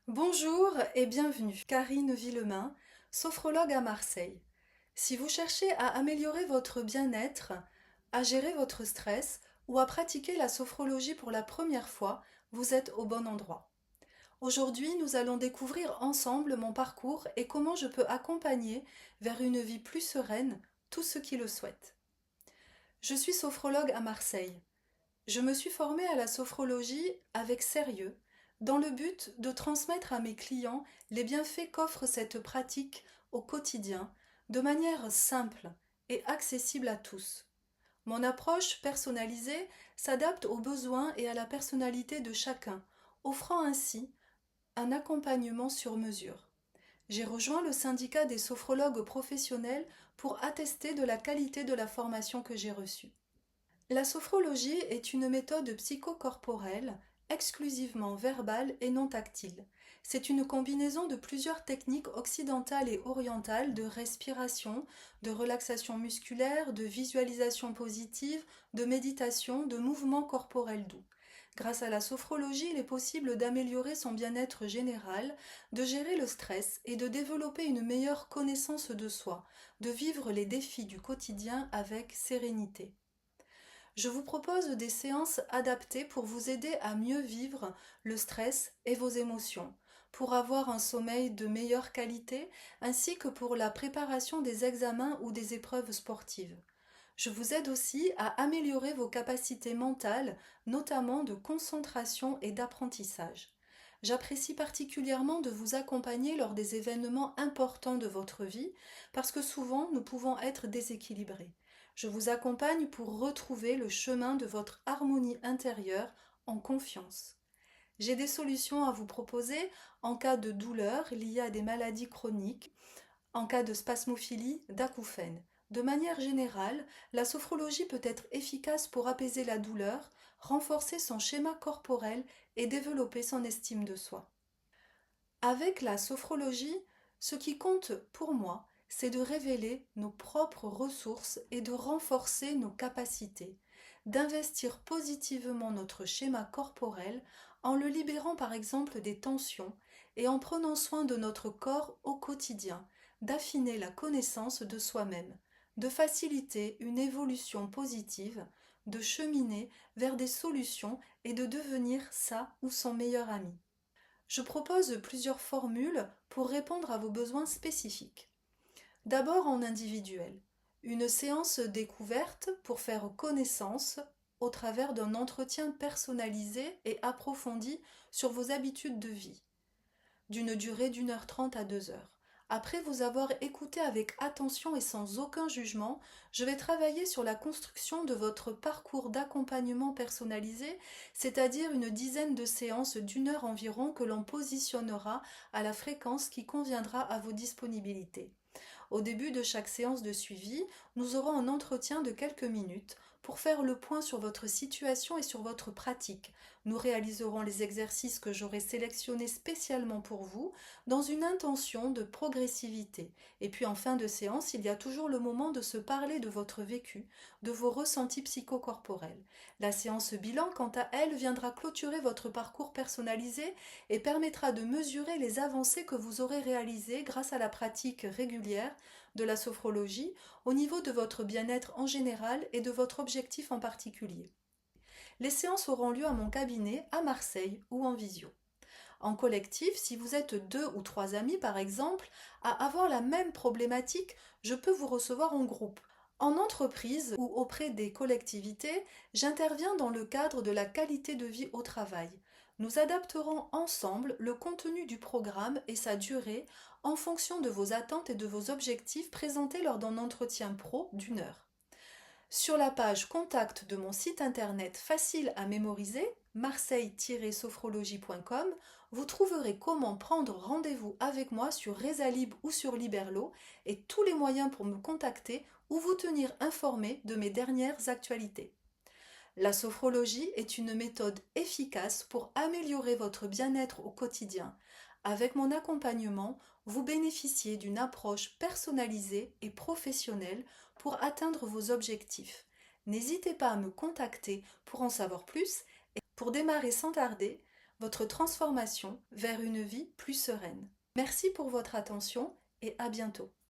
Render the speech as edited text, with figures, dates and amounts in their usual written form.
Bonjour et bienvenue, Karine Villemain, sophrologue à Marseille. Si vous cherchez à améliorer votre bien-être, à gérer votre stress ou à pratiquer la sophrologie pour la première fois, vous êtes au bon endroit. Aujourd'hui, nous allons découvrir ensemble mon parcours et comment je peux accompagner vers une vie plus sereine tous ceux qui le souhaitent. Je suis sophrologue à Marseille. Je me suis formée à la sophrologie avec sérieux, dans le but de transmettre à mes clients les bienfaits qu'offre cette pratique au quotidien, de manière simple et accessible à tous. Mon approche personnalisée s'adapte aux besoins et à la personnalité de chacun, offrant ainsi un accompagnement sur mesure. J'ai rejoint le syndicat des sophrologues professionnels pour attester de la qualité de la formation que j'ai reçue. La sophrologie est une méthode psychocorporelle exclusivement verbale et non tactile. C'est une combinaison de plusieurs techniques occidentales et orientales de respiration, de relaxation musculaire, de visualisation positive, de méditation, de mouvements corporels doux. Grâce à la sophrologie, il est possible d'améliorer son bien-être général, de gérer le stress et de développer une meilleure connaissance de soi, de vivre les défis du quotidien avec sérénité. Je vous propose des séances adaptées pour vous aider à mieux vivre le stress et vos émotions, pour avoir un sommeil de meilleure qualité, ainsi que pour la préparation des examens ou des épreuves sportives. Je vous aide aussi à améliorer vos capacités mentales, notamment de concentration et d'apprentissage. J'apprécie particulièrement de vous accompagner lors des événements importants de votre vie, parce que souvent nous pouvons être déséquilibrés. Je vous accompagne pour retrouver le chemin de votre harmonie intérieure en confiance. J'ai des solutions à vous proposer en cas de douleur liée à des maladies chroniques, en cas de spasmophilie, d'acouphènes. De manière générale, la sophrologie peut être efficace pour apaiser la douleur, renforcer son schéma corporel et développer son estime de soi. Avec la sophrologie, ce qui compte pour moi, c'est de révéler nos propres ressources et de renforcer nos capacités, d'investir positivement notre schéma corporel en le libérant par exemple des tensions et en prenant soin de notre corps au quotidien, d'affiner la connaissance de soi-même, de faciliter une évolution positive, de cheminer vers des solutions et de devenir sa ou son meilleur ami. Je propose plusieurs formules pour répondre à vos besoins spécifiques. D'abord en individuel, une séance découverte pour faire connaissance au travers d'un entretien personnalisé et approfondi sur vos habitudes de vie, d'une durée d'1h30 à 2 heures. Après vous avoir écouté avec attention et sans aucun jugement, je vais travailler sur la construction de votre parcours d'accompagnement personnalisé, c'est-à-dire une dizaine de séances d'1 heure environ que l'on positionnera à la fréquence qui conviendra à vos disponibilités. Au début de chaque séance de suivi, nous aurons un entretien de quelques minutes pour faire le point sur votre situation et sur votre pratique. Nous réaliserons les exercices que j'aurai sélectionnés spécialement pour vous dans une intention de progressivité. Et puis en fin de séance, il y a toujours le moment de se parler de votre vécu, de vos ressentis psychocorporels. La séance bilan, quant à elle, viendra clôturer votre parcours personnalisé et permettra de mesurer les avancées que vous aurez réalisées grâce à la pratique régulière de la sophrologie au niveau de votre bien-être en général et de votre objectif en particulier. Les séances auront lieu à mon cabinet à Marseille ou en visio. En collectif, si vous êtes 2 ou 3 amis par exemple, à avoir la même problématique, je peux vous recevoir en groupe. En entreprise ou auprès des collectivités, j'interviens dans le cadre de la qualité de vie au travail. Nous adapterons ensemble le contenu du programme et sa durée en fonction de vos attentes et de vos objectifs présentés lors d'un entretien pro d'1 heure. Sur la page contact de mon site internet facile à mémoriser, marseille-sophrologie.com, vous trouverez comment prendre rendez-vous avec moi sur Resalib ou sur Liberlo et tous les moyens pour me contacter ou vous tenir informé de mes dernières actualités. La sophrologie est une méthode efficace pour améliorer votre bien-être au quotidien. Avec mon accompagnement, vous bénéficiez d'une approche personnalisée et professionnelle pour atteindre vos objectifs. N'hésitez pas à me contacter pour en savoir plus et pour démarrer sans tarder, votre transformation vers une vie plus sereine. Merci pour votre attention et à bientôt.